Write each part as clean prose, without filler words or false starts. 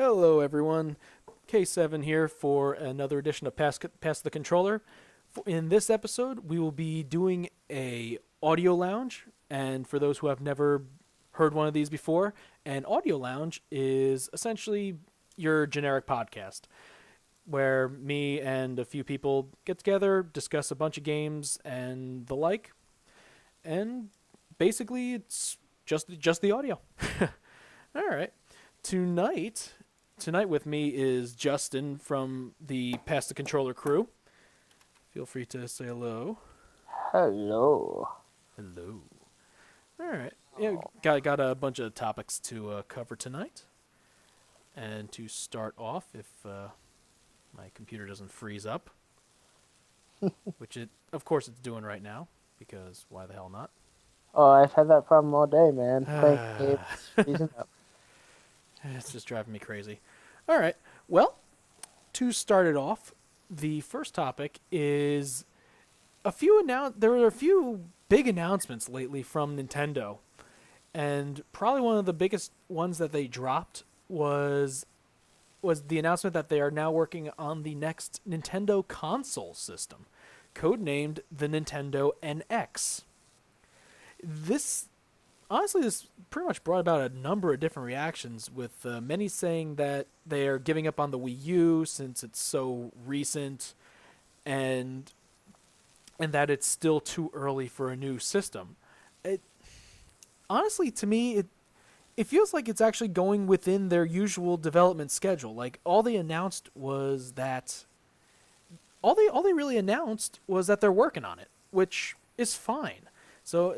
Hello, everyone. K7 here for another edition of Pass the Controller. In this episode, we will be doing a audio lounge, and for those who have never heard one of these before, an audio lounge is essentially your generic podcast where me and a few people get together, discuss a bunch of games and the like, and basically it's just the audio. All right. Tonight Tonight with me is Justin from the Pass the Controller crew. Feel free to say hello. Hello. Hello. All right. Yeah, got a bunch of topics to cover tonight. And to start off, if my computer doesn't freeze up, which of course it's doing right now, because why the hell not? Oh, I've had that problem all day, man. Playing games, freezing up. It's just driving me crazy. All right. Well, to start it off, the first topic is there were a few big announcements lately from Nintendo. And probably one of the biggest ones that they dropped was the announcement that they are now working on the next Nintendo console system, codenamed the Nintendo NX. This pretty much brought about a number of different reactions, with many saying that they are giving up on the Wii U since it's so recent, and that it's still too early for a new system. Honestly, to me, it feels like it's actually going within their usual development schedule. Like, all they really announced was that they're working on it, which is fine. So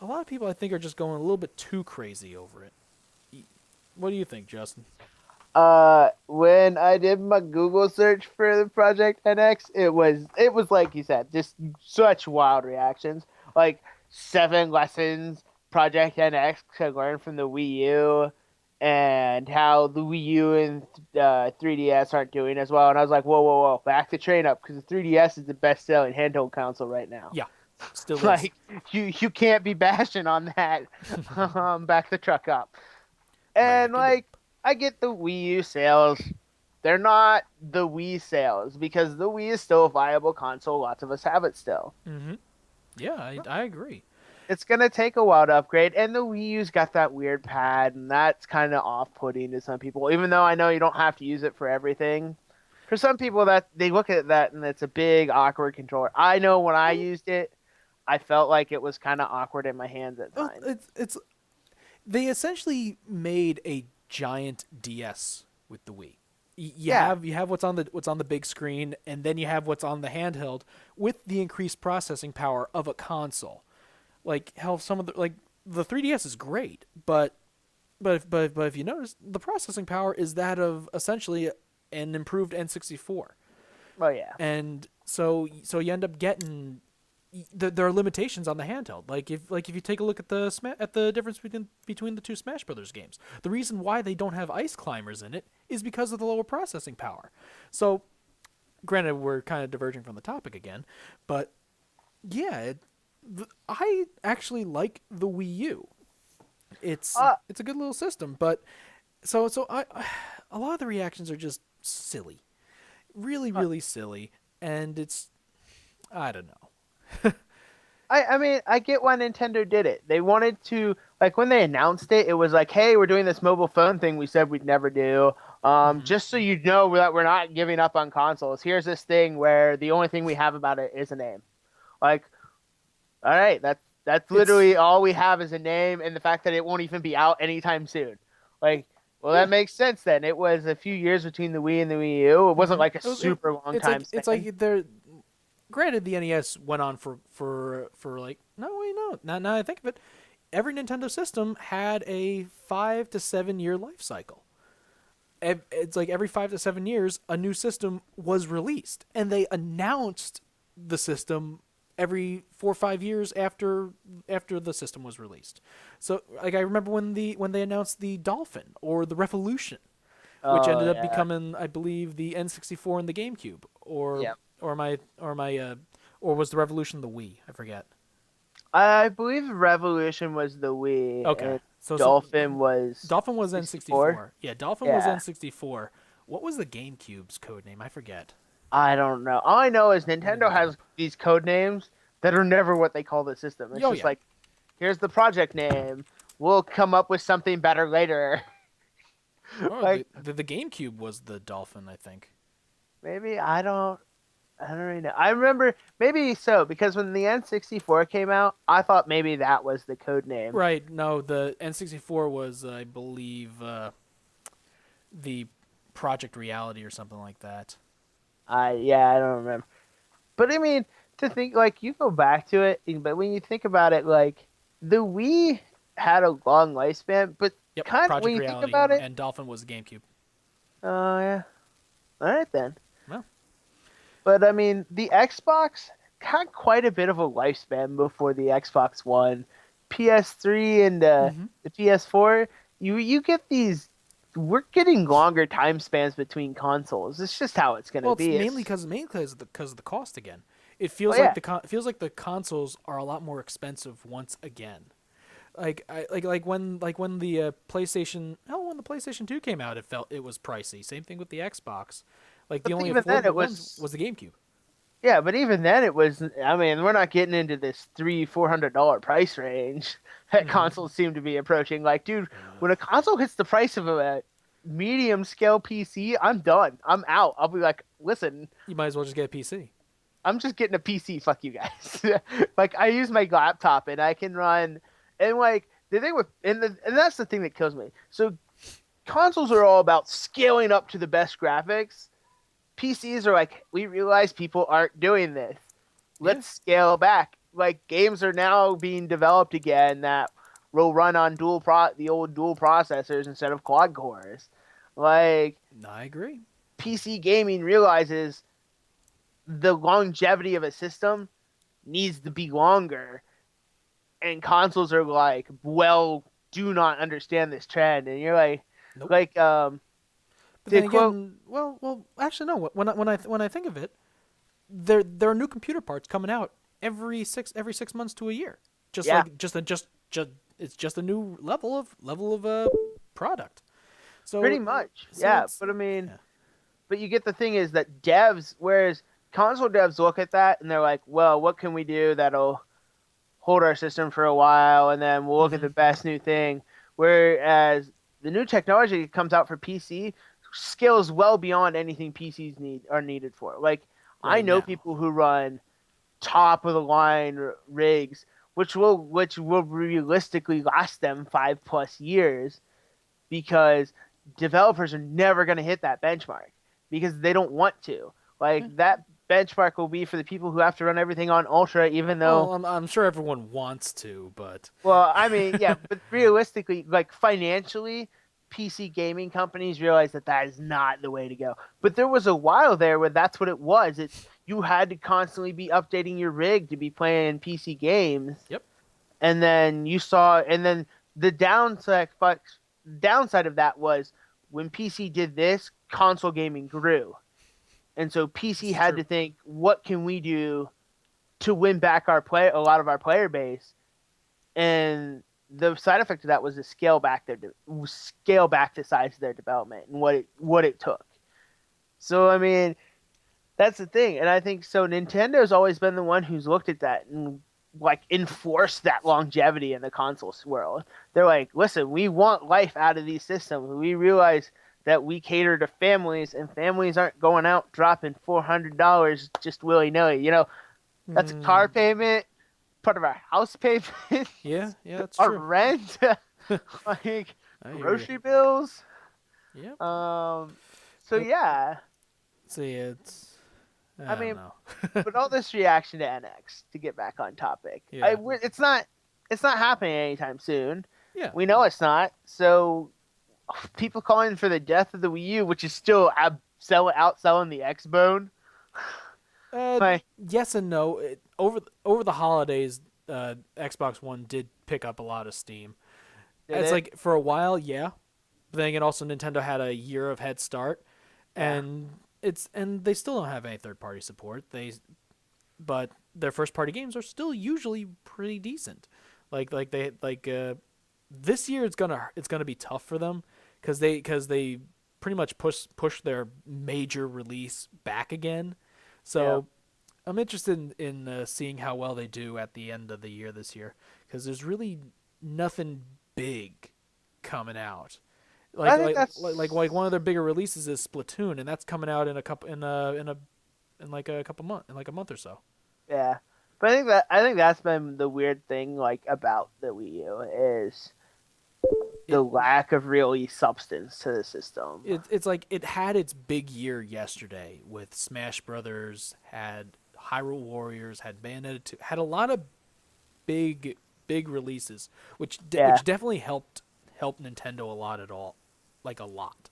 a lot of people, I think, are just going a little bit too crazy over it. What do you think, Justin? When I did my Google search for the Project NX, it was like you said, just such wild reactions. Like 7 lessons Project NX could learn from the Wii U, and how the Wii U and 3DS aren't doing as well. And I was like, whoa, whoa, whoa, back the train up, because the 3DS is the best-selling handheld console right now. Yeah, still is. Like, you can't be bashing on that. Back the truck up. And Back it like, up. I get the Wii U sales. They're not the Wii sales, because the Wii is still a viable console. Lots of us have it still. Mm-hmm. Yeah, I agree. It's gonna take a while to upgrade, and the Wii U's got that weird pad, and that's kind of off-putting to some people. Even though I know you don't have to use it for everything, for some people that they look at that and it's a big awkward controller. I know when I Well, used it, I felt like it was kind of awkward in my hands at well, times. it's they essentially made a giant DS with the Wii. Yeah. You have what's on the big screen, and then you have what's on the handheld with the increased processing power of a console. Like, how some of the 3DS is great, but if you notice, the processing power is that of essentially an improved N64. Oh yeah. And so you end up getting there are limitations on the handheld. Like if you take a look at the difference between the two Smash Brothers games, the reason why they don't have ice climbers in it is because of the lower processing power. So, granted, we're kind of diverging from the topic again, but yeah, I actually like the Wii U. Uh, It's a good little system, but so a lot of the reactions are just silly, really silly, and I don't know. I mean, I get why Nintendo did it. They wanted to, like, when they announced it, it was like, hey, we're doing this mobile phone thing we said we'd never do. Hmm. Just so you know that we're not giving up on consoles. Here's this thing where the only thing we have about it is a name. Like, all right, that's It's literally all we have is a name, and the fact that it won't even be out anytime soon. Like, well, Yeah. that makes sense then. It was a few years between the Wii and the Wii U. It wasn't Hmm. like a super long time It's span. like they're granted the NES went on for like no wait no now I think of it, every Nintendo system had a 5 to 7 year life cycle. It's like every 5 to 7 years a new system was released, and they announced the system every 4 or 5 years after the system was released. So, like, I remember when they announced the Dolphin or the Revolution, which Oh ended up yeah, becoming, I believe, the N64 and the GameCube, yeah. or was the Revolution the Wii? I forget. I believe Revolution was the Wii. Okay, So Dolphin was Dolphin was 64. N64. Yeah, Dolphin was Yeah. N64. What was the GameCube's code name? I forget. I don't know. All I know is Let me Nintendo look it has up. these code names that are never what they call the system. It's Oh just yeah. like, here's the project name. We'll come up with something better later. Oh, Like the GameCube was the Dolphin, I think. maybe I don't really know. I remember maybe so because when the N64 came out, I thought maybe that was the code name. Right. No, the N64 was, I believe, the Project Reality or something like that. I don't remember. But I mean, to think like you go back to it, but when you think about it, like the Wii had a long lifespan, but Yep, kind of when Project you think Reality, about it, and Dolphin was the GameCube. oh yeah, all right then. Well, But I mean, the Xbox had quite a bit of a lifespan before the Xbox One, PS3, and hmm the PS4. You get these. We're getting longer time spans between consoles. It's just how it's gonna well, it's be. mainly It's because of the cost again. It oh feels like yeah, the consoles are a lot more expensive once again. Like when the PlayStation when the PlayStation 2 came out, it was pricey. Same thing with the Xbox. Like the but only even then affordable it ones was was the GameCube. yeah, but even then it was. I mean, we're not getting into this $300-400 price range that hmm consoles seem to be approaching. Like, dude, when a console hits the price of a medium scale PC, I'm done. I'm out. I'll be like, listen, You might as well just get a PC. I'm just getting a PC. Fuck you guys. Like, I use my laptop and I can run. And like the thing with and that's the thing that kills me. So consoles are all about scaling up to the best graphics. PCs are like, we realize people aren't doing this. Yeah. Let's scale back. Like games are now being developed again that will run on the old dual processors instead of quad cores. Like I agree. PC gaming realizes the longevity of a system needs to be longer, and consoles are like, well, do not understand this trend, and you're Nope. like But to then quote, again, actually no. When I think of it, there are new computer parts coming out every 6 months to a year. Just yeah, like just it's just a new level of product. pretty So much, so yeah. it's But I mean, yeah. but you get the thing is that devs, whereas console devs look at that and they're like, well, what can we do that'll hold our system for a while, and then we'll look at hmm the best new thing. Whereas the new technology that comes out for PC scales well beyond anything PCs are needed for. Like I right know now. people who run top of the line rigs, which will realistically last them 5+ years because developers are never going to hit that benchmark because they don't want to. Eh. Like that benchmark will be for the people who have to run everything on ultra, even though Well, I'm sure everyone wants to, but well, I mean, yeah, but realistically, like financially, PC gaming companies realize that that is not the way to go. But there was a while there where that's what it was. It's you had to constantly be updating your rig to be playing PC games, yep. and then and then the downside of that was when PC did this, console gaming grew, and so PC This is had true. to think, what can we do to win back a lot of our player base, and the side effect of that was to scale back the size of their development and what it took. So I mean, that's the thing, and I think so. Nintendo's always been the one who's looked at that and like enforced that longevity in the consoles world. They're like, listen, we want life out of these systems. We realize that we cater to families, and families aren't going out dropping $400 just willy nilly. That's a car Mm, payment, part of our house payment, yeah, that's our true. rent, like I hear you. grocery bills. Yep. Um, so Yep. yeah, See, it's I I don't mean, know. but all this reaction to NX to get back on topic, Yeah. it's not happening anytime soon. Yeah. We know it's not. So people calling for the death of the Wii U, which is still outselling the X Bone. Uh, Like, yes and no. Over the holidays, Xbox One did pick up a lot of steam. did It's it? like for a while, yeah. But then again, also Nintendo had a year of head start, Yeah. and they still don't have any third party support. But their first party games are still usually pretty decent. Like this year it's gonna be tough for them because they pretty much push their major release back again. Yeah. So I'm interested in seeing how well they do at the end of the year this year because there's really nothing big coming out. I Like think like that's like one of their bigger releases is Splatoon, and that's coming out in a couple in like a couple month in like a month or so. yeah. But I think that's been the weird thing like about the Wii U is the It lack of really substance to the system. it's like it had its big year yesterday with Smash Brothers, had Hyrule Warriors, had Bayonetta 2, had a lot of big releases, Yeah. which definitely helped Nintendo a lot at all, like a lot.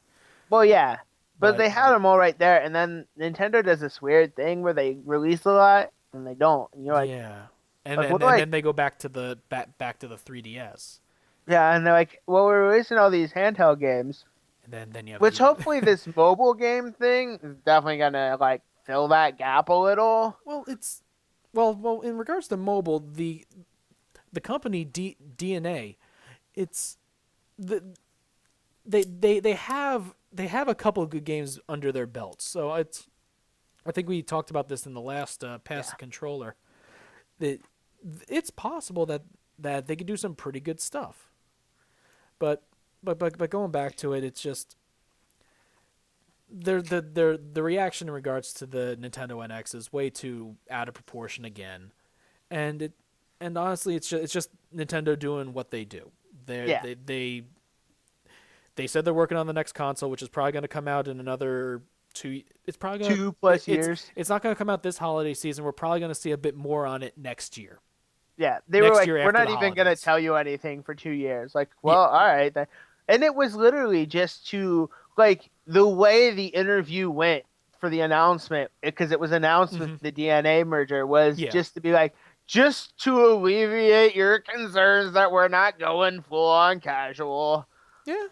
Well, yeah. But But they had them all right there, and then Nintendo does this weird thing where they release a lot and they don't. And you're yeah, and like, well, then and like, then they go back to the 3DS, yeah, and they're like, well, we're releasing all these handheld games, and then you have which the hopefully this mobile game thing is definitely gonna like fill that gap a little. well, it's well in regards to mobile, the company DNA, it's the they have a couple of good games under their belts. So I think we talked about this in the last pass Yeah. the controller. That it's possible that they could do some pretty good stuff. But but going back to it, it's just the reaction in regards to the Nintendo NX is way too out of proportion again, and it and honestly, it's just Nintendo doing what they do. They Yeah. they they they said they're working on the next console, which is probably going to come out in another two. It's probably gonna Two plus it's years. it's not going to come out this holiday season. We're probably going to see a bit more on it next year. Yeah, they were Next like, year we're after not the even gonna holidays. tell you anything for 2 years. Like, Yeah. well, all right then. And it was literally just to like the way the interview went for the announcement, because it was announced with Hmm. the DNA merger, was Yeah. just to be like, just to alleviate your concerns that we're not going full on casual. Yeah.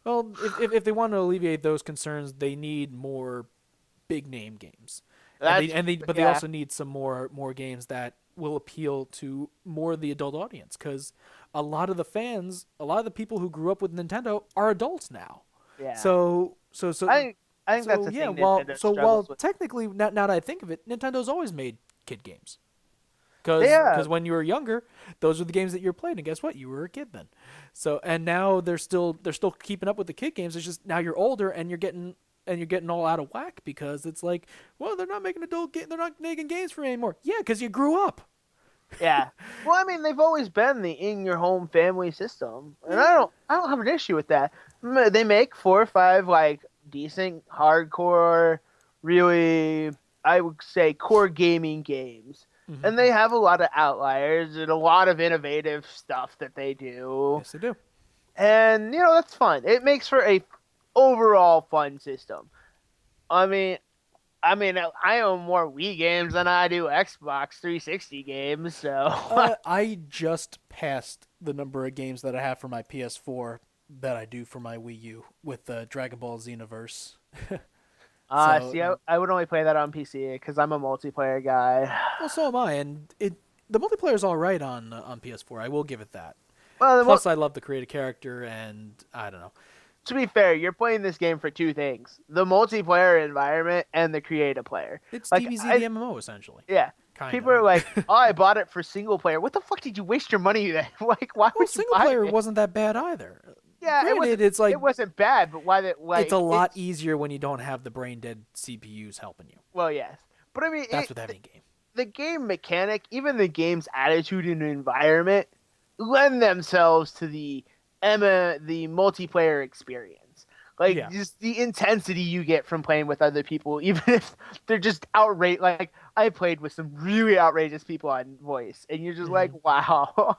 Well, if they want to alleviate those concerns, they need more big name games, That's but they yeah, also need some more games that will appeal to more of the adult audience because a lot of the people who grew up with Nintendo are adults now. yeah. So so so I I think that's so the yeah. thing Nintendo While struggles with. technically now that I think of it, Nintendo's always made kid games. They Because have when you were younger, those were the games that you were playing, and guess what? You were a kid then. So and now they're still keeping up with the kid games. It's just now you're older and you're getting all out of whack because it's like, well, they're not making games for you anymore. Yeah, because you grew up. Yeah. Well, I mean, they've always been the in your home family system, and Yeah. I don't have an issue with that. They make 4 or 5 like decent hardcore, really, I would say core gaming games, Hmm. and they have a lot of outliers and a lot of innovative stuff that they do, Yes, they do. and that's fun. It makes for a overall fun system. I mean, I own more Wii games than I do Xbox 360 games, so. I just passed the number of games that I have for my PS4 that I do for my Wii U with the Dragon Ball Xenoverse. So, See, I would only play that on PC because I'm a multiplayer guy. well, so am I, and the multiplayer's all right on PS4. I will give it that. Well, Plus, I love the creative character, and I don't know. to be fair, you're playing this game for two things: the multiplayer environment and the creative player. It's Like, DBZ the MMO essentially, yeah, kind people are of. like, "Oh, I bought it for single player." What the fuck did you waste your money then? Like, why Well, would you single buy player it? wasn't that bad either. Yeah, Granted, it's like it wasn't bad, but why that it's a like lot it's easier when you don't have the brain dead CPUs helping you. well, yes, but I mean, That's with any game. the game mechanic, even the game's attitude and environment, lend themselves to the Emma the multiplayer experience. Like Yeah. just the intensity you get from playing with other people, even if they're just outrage. Like I played with some really outrageous people on voice, and you're just like, Hmm. wow.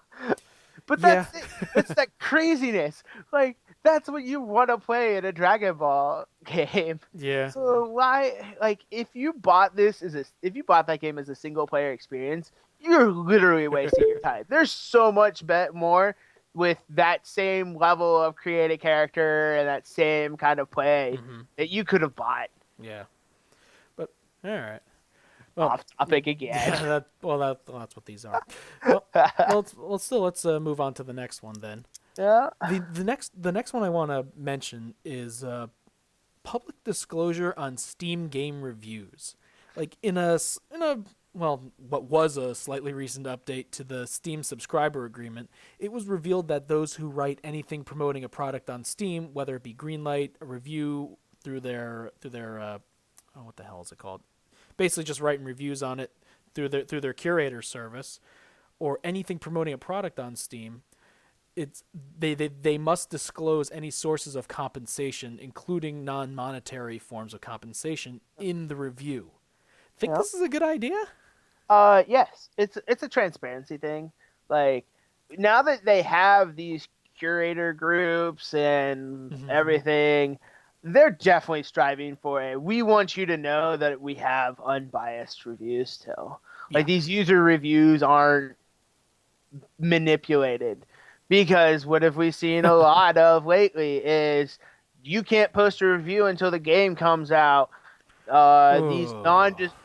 But Yeah. that's it. It's that craziness. Like that's what you want to play in a Dragon Ball game. Yeah. So why, like, if you bought that game as a single player experience, you're literally wasting your time. There's so much more with that same level of creative character and that same kind of play Hmm. that you could have bought. Yeah. But all right. Well, Off topic again. yeah. Well, that's what these are. Well, let's move on to the next one then. Yeah. The next one I want to mention is public disclosure on Steam game reviews. Like in a well, what was a slightly recent update to the Steam subscriber agreement, it was revealed that those who write anything promoting a product on Steam, whether it be greenlight, a review through their oh, what the hell is it called? Basically, just writing reviews on it through their curator service, or anything promoting a product on Steam, it's they must disclose any sources of compensation, including non-monetary forms of compensation, in the review. Think Yeah. this is a good idea? Yes, it's a transparency thing. Like now that they have these curator groups and Mm-hmm. everything, they're definitely striving for it. We want you to know that we have unbiased reviews still. Like Yeah. these user reviews aren't manipulated. Because what have we seen a lot of lately is you can't post a review until the game comes out. Oh.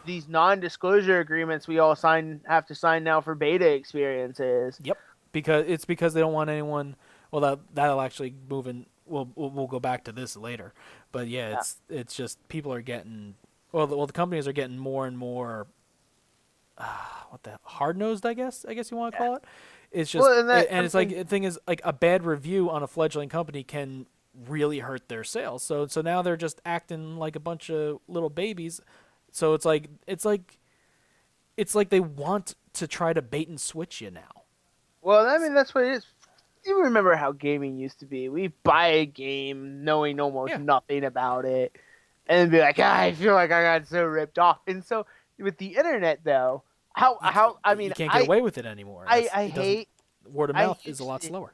These non disclosure agreements we all have to sign now for beta experiences. Yep. Because they don't want anyone. Well, that'll actually move in. We'll go back to this later, but yeah, Yeah. it's just people are getting. The companies are getting more and more. What the hard nosed, I guess you want to Yeah. call it. It's just, Well, and that and it's like the thing is, like, a bad review on a fledgling company can really hurt their sales. So now they're just acting like a bunch of little babies. So it's like they want to try to bait and switch you now. well, I mean that's what it is. You remember how gaming used to be? We buy a game knowing almost Yeah, nothing about it, and be like, I feel like I got so ripped off. And so with the internet, though, how I you mean, can't get away with it anymore. I It doesn't. hate Word of I mouth is a used lot to slower.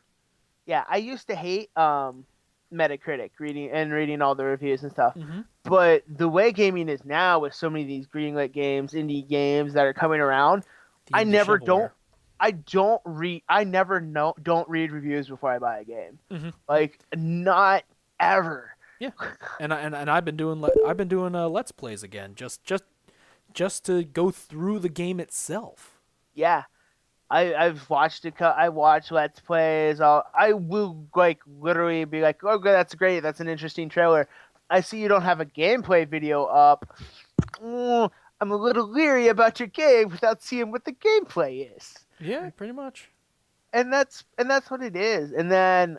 yeah, I used to hate Metacritic reading all the reviews and stuff. Mm-hmm. But the way gaming is now with so many of these greenlit games, indie games that are coming around, The I indie never don't shovelware. I never know don't read reviews before I buy a game. Mm-hmm. Like not ever. Yeah, and I've been doing let's plays again, just to go through the game itself. Yeah. I've watched I watch Let's Plays. I will like literally be like, "Oh, good, that's great. That's an interesting trailer." I see you don't have a gameplay video up. I'm a little leery about your game without seeing what the gameplay is. Yeah, pretty much. And that's what it is. And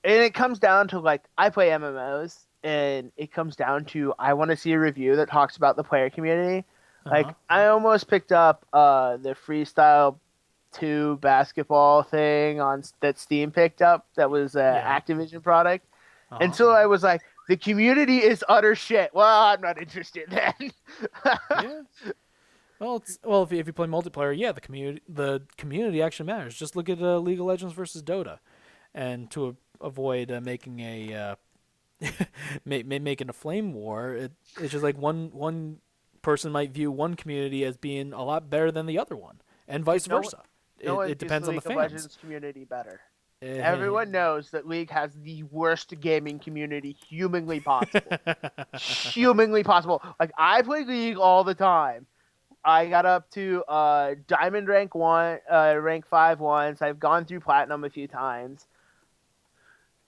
it comes down to like I play MMOs and it comes down to I want to see a review that talks about the player community. Uh Like huh. I almost picked up the Freestyle 2 basketball thing on that Steam picked up that was an Yeah. Activision product. Uh And huh. so I was like, the community is utter shit. Well, I'm not interested then. Yeah. Well, if you play multiplayer, yeah, the community actually matters. Just look at League of Legends versus Dota, and to avoid making making a flame war, it's just like one person might view one community as being a lot better than the other one, and vice no, versa. no one It views depends the on the League of fans. Legends community better. Eh, Everyone knows that League has the worst gaming community humanly possible. Humanly possible. Like I play League all the time. I got up to diamond rank 1, rank 5 once. I've gone through platinum a few times.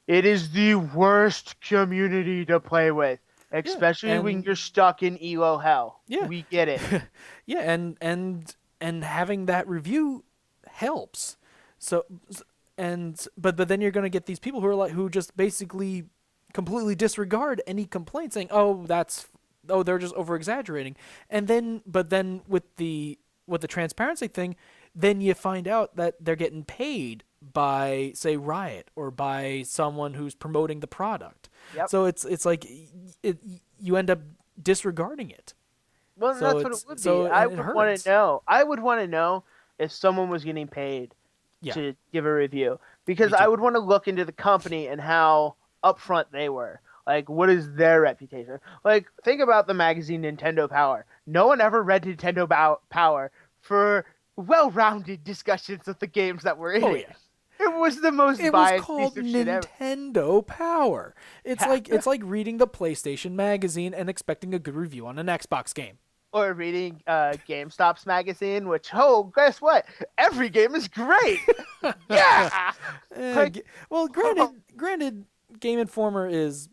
It is the worst community to play with, yeah, especially when and you're stuck in elo hell. yeah, We get it. yeah, and having that review helps. So but then you're going to get these people who just basically completely disregard any complaint, saying, "Oh, they're just over exaggerating," and then with the transparency thing, then you find out that they're getting paid by, say, Riot, or by someone who's promoting the product. Yep. So it's like it, you end up disregarding it. Well, So that's what it it's would be. so I and it would want to hurts. know. I would want to know if someone was getting paid Yeah, to give a review because me I too. would want to look into the company and how upfront they were. Like, what is their reputation? Like, think about the magazine Nintendo Power. No one ever read Nintendo Power for well-rounded discussions of the games that were in Oh it. yeah. It was the most It was biased called piece of shit ever. Nintendo Power. It's Yeah. like it's like reading the PlayStation magazine and expecting a good review on an Xbox game. or reading GameStop's magazine, which guess what? Every game is great. Yeah. Eh, Like well, granted, Game Informer is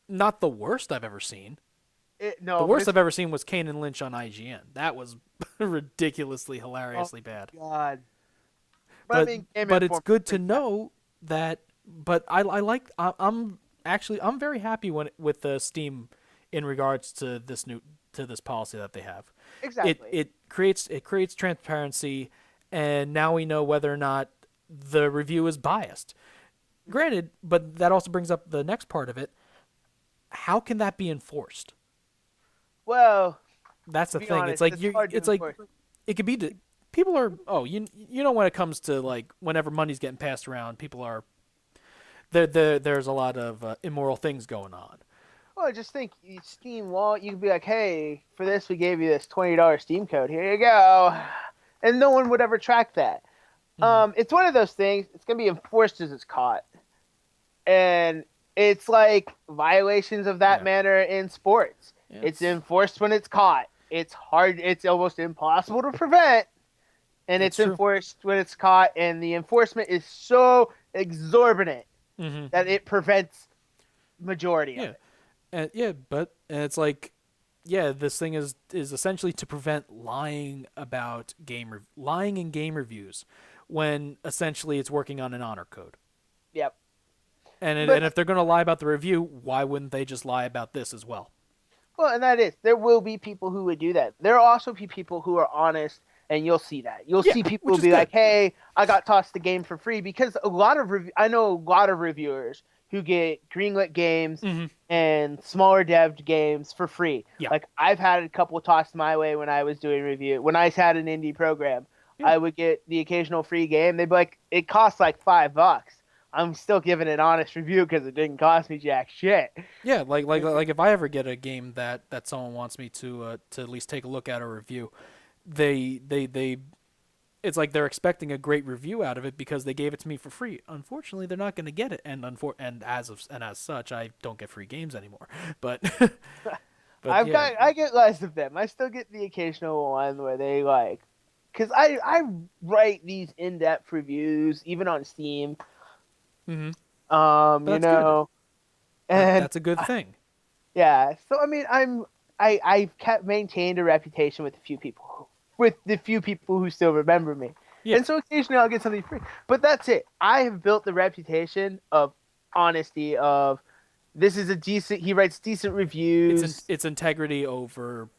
not the worst I've ever seen. The no, but worst it's I've ever seen was Kane and Lynch on IGN. That was ridiculously, oh hilariously bad. god. But I But mean, Game but it's Informer is good to pretty bad. know that. But I like. I'm actually I'm very happy with the Steam in regards to this policy that they have. Exactly. It creates transparency, and now we know whether or not the review is biased. Granted, but that also brings up the next part of it. How can that be enforced? Well, That's to the be thing. It's honest, like it's you. hard to It's like enforce. it could be. People are. Oh, you know when it comes to like whenever money's getting passed around, people are there's a lot of immoral things going on. Well, just think, Steam wall. You could be like, "Hey, for this, we gave you this $20 Steam code. Here you go," and no one would ever track that. Mm-hmm. It's one of those things. It's gonna be enforced as it's caught, and it's like violations of that Yeah. manner in sports. Yeah, It's enforced when it's caught. It's hard. It's almost impossible to prevent, and that's it's true. enforced when it's caught. And the enforcement is so exorbitant Mm-hmm. that it prevents majority of Yeah, it. and yeah, but and it's like, yeah, this thing is essentially to prevent lying in game reviews, when essentially it's working on an honor code. Yep. And But if they're gonna lie about the review, why wouldn't they just lie about this as well? well, and that is, there will be people who would do that. There will also be people who are honest, and you'll see that. You'll Yeah, see people which who is be good. like, "Hey, I got tossed the game for free," because I know a lot of reviewers who get greenlit games Mm-hmm. and smaller devved games for free. Yeah, Like I've had a couple tossed my way when I was doing review. When I had an indie program, yeah, I would get the occasional free game. They'd be like, "It costs like $5." I'm still giving an honest review because it didn't cost me jack shit. yeah. Like if I ever get a game that someone wants me to at least take a look at or review, they it's like they're expecting a great review out of it because they gave it to me for free. Unfortunately, they're not going to get it, and as such, I don't get free games anymore. But but yeah, I get less of them. I still get the occasional one where they like, because I write these in depth reviews even on Steam. mm-hmm. You That's good. know, and That's a good thing. yeah. So I mean, I've kept maintained a reputation with a few people, with the few people who still remember me, Yeah, and so occasionally I'll get something free. But that's it. I have built the reputation of honesty. Of this is a decent. He writes decent reviews. it's integrity Yeah, over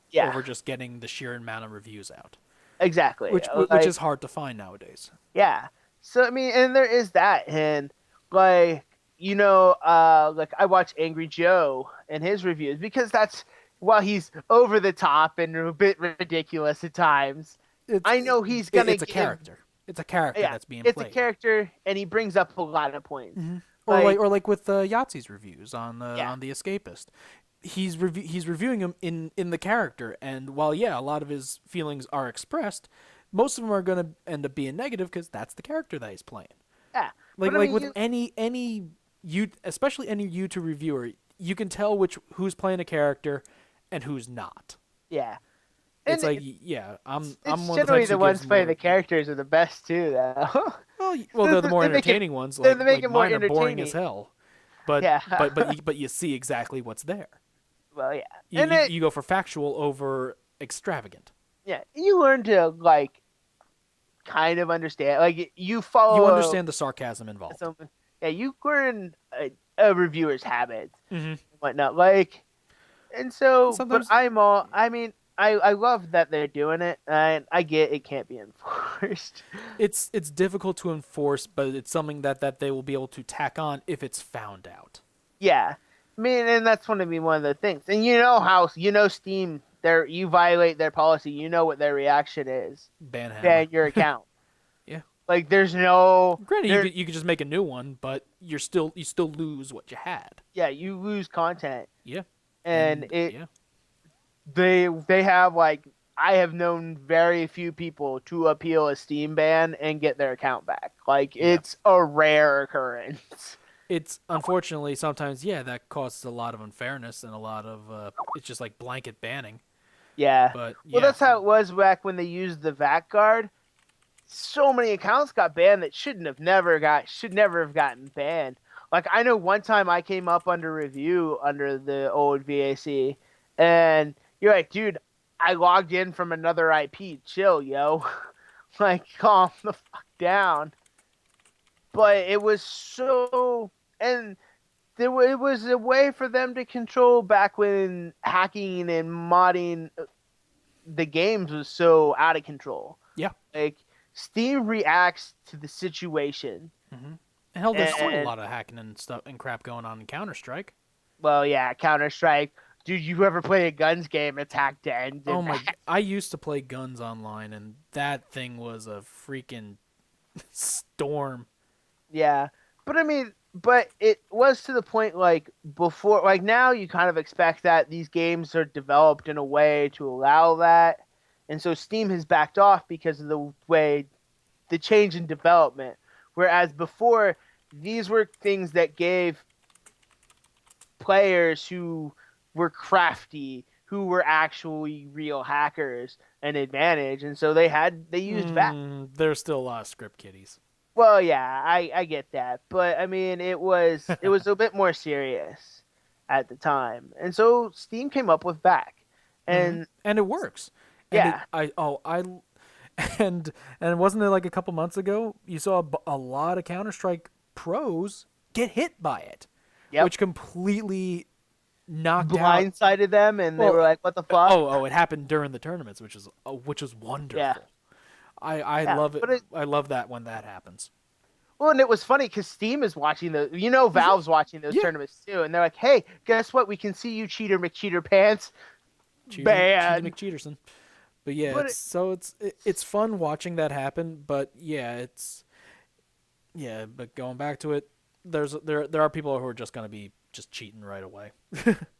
just getting the sheer amount of reviews out, exactly. which is hard to find nowadays. Yeah. So I mean, and there is that, and like like I watch Angry Joe and his reviews because that's while he's over the top and a bit ridiculous at times. It's I know he's gonna it's a give character. It's a character yeah, that's being it's a played. character, and he brings up a lot of points. Mm-hmm. Like Or like with Yahtzee's reviews yeah, on the Escapist, he's reviewing him in the character, and while yeah, a lot of his feelings are expressed, most of them are gonna end up being negative because that's the character that he's playing. yeah. But I Like mean, with any you, especially any YouTube reviewer, you can tell who's playing a character and who's not. yeah, It's and like yeah, I'm it's one of the generally types the who ones gives playing more. the characters are the best too, though. Well, they're the more they make it entertaining ones. they make Like it more mine are boring as entertaining. hell, but Yeah. but you see exactly what's there. Well, yeah, and it You go for factual over extravagant. yeah, you learn to like kind of understand. Like you You follow understand the sarcasm involved. some, yeah, you learn a reviewer's habits Mm-hmm. and whatnot. Like, and so, but Sometimes I'm all. I mean, I love that they're doing it, and I get it can't be enforced. it's difficult to enforce, but it's something that they will be able to tack on if it's found out. Yeah, I mean, and that's going to be one of the things. And you know how Steam, you violate their policy, you know what their reaction is. Banhammer. Ban your account. Yeah. Like, there's no. Granted, There, you could just make a new one, but you still lose what you had. yeah, you lose content, Yeah. and Yeah. they have like I have known very few people to appeal a Steam ban and get their account back. Like Yeah. it's a rare occurrence. It's unfortunately sometimes yeah that causes a lot of unfairness and a lot of it's just like blanket banning. Yeah. But Well, yeah. that's how it was back when they used the VAT guard. So many accounts got banned that should never have gotten banned. Like I know one time I came up under review under the old VAC, and you're like, dude, I logged in from another IP. Chill, yo. Like, calm the fuck down. But it was so, and it was a way for them to control back when hacking and modding the games was so out of control. Yeah. Like Steam reacts to the situation, Mm-hmm. Hell, there's still a and lot of hacking and stuff and crap going on in Counter Strike. well, yeah, Counter Strike. Dude, you ever play a guns game? It's hacked to end Oh in my! that. I used to play guns online, and that thing was a freaking storm. Yeah, but I mean, but it was to the point like before, like now you kind of expect that these games are developed in a way to allow that, and so Steam has backed off because of the way the change in development. Whereas before, these were things that gave players who were crafty, who were actually real hackers, an advantage, and so they used VAT. There's still a lot of script kiddies. Well, yeah, I get that, but I mean it was a bit more serious at the time, and so Steam came up with back, and And it works. And it yeah, I oh I and wasn't it like a couple months ago you saw a lot of Counter Strike pros get hit by it, yep, which completely knocked out. blindsided them, and they were Well, like, "What the fuck?" it happened during the tournaments, which is Yeah, wonderful. I yeah, love it. but it I love that when that happens. well, and it was funny because Steam is watching Valve's watching those Yeah, tournaments too, and they're like, "Hey, guess what? We can see you, cheater McCheater pants." Cheater Bad, McCheaterson. But yeah, but it's fun watching that happen. But yeah, But going back to it, there are people who are just gonna be just cheating right away.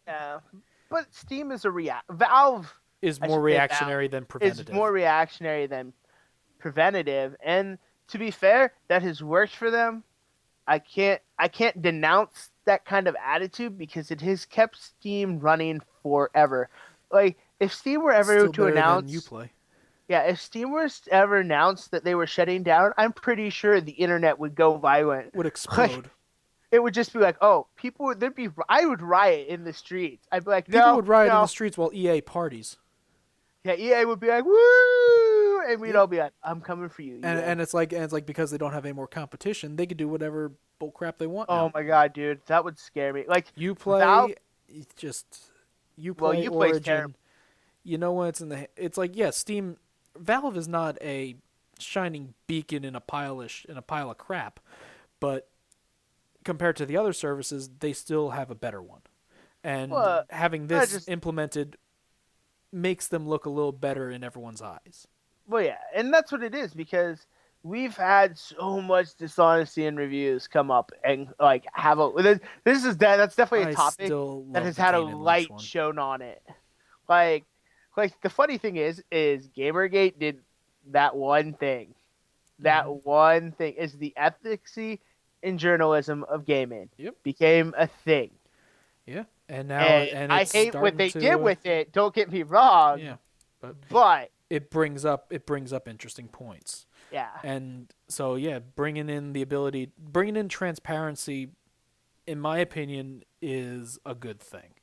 yeah, but Steam is a react. Valve, Is I more should say Valve, reactionary than is preventative. more reactionary than preventative, and to be fair, that has worked for them. I can't denounce that kind of attitude because it has kept Steam running forever. Like if Steam were ever Still to better than you announce play. Yeah, if Steam was to ever announced that they were shutting down, I'm pretty sure the internet would go violent. Would Like explode. it would just be like, oh, people would there'd be I would riot in the streets. I'd be like, People no, would riot in the no. streets while EA parties. Yeah, EA would be like, woo, and we'd Yeah. all be like, I'm coming for you, EA. And it's like because they don't have any more competition, they could do whatever bullcrap they want Oh now. my god, dude, that would scare me. Like You Valve, play, it's just you well, play you play's terrible. Origin. You know when it's in the. It's like yeah, Steam, Valve is not a shining beacon in a pile of crap, but compared to the other services, they still have a better one. And Well, having I this just implemented makes them look a little better in everyone's eyes. well, yeah, and that's what it is because we've had so much dishonesty in reviews come up and like have a this is that's definitely a I topic still that love has the had a Kane and Lynch light one. shown on it. Like the funny thing is Gamergate did that one thing. That one thing is the ethicsy in journalism of gaming Yep. became a thing. Yeah. And now And and I it's hate what starting they did to with it. Don't get me wrong, yeah, but but it brings up interesting points. yeah, And so yeah, bringing in transparency in my opinion is a good thing.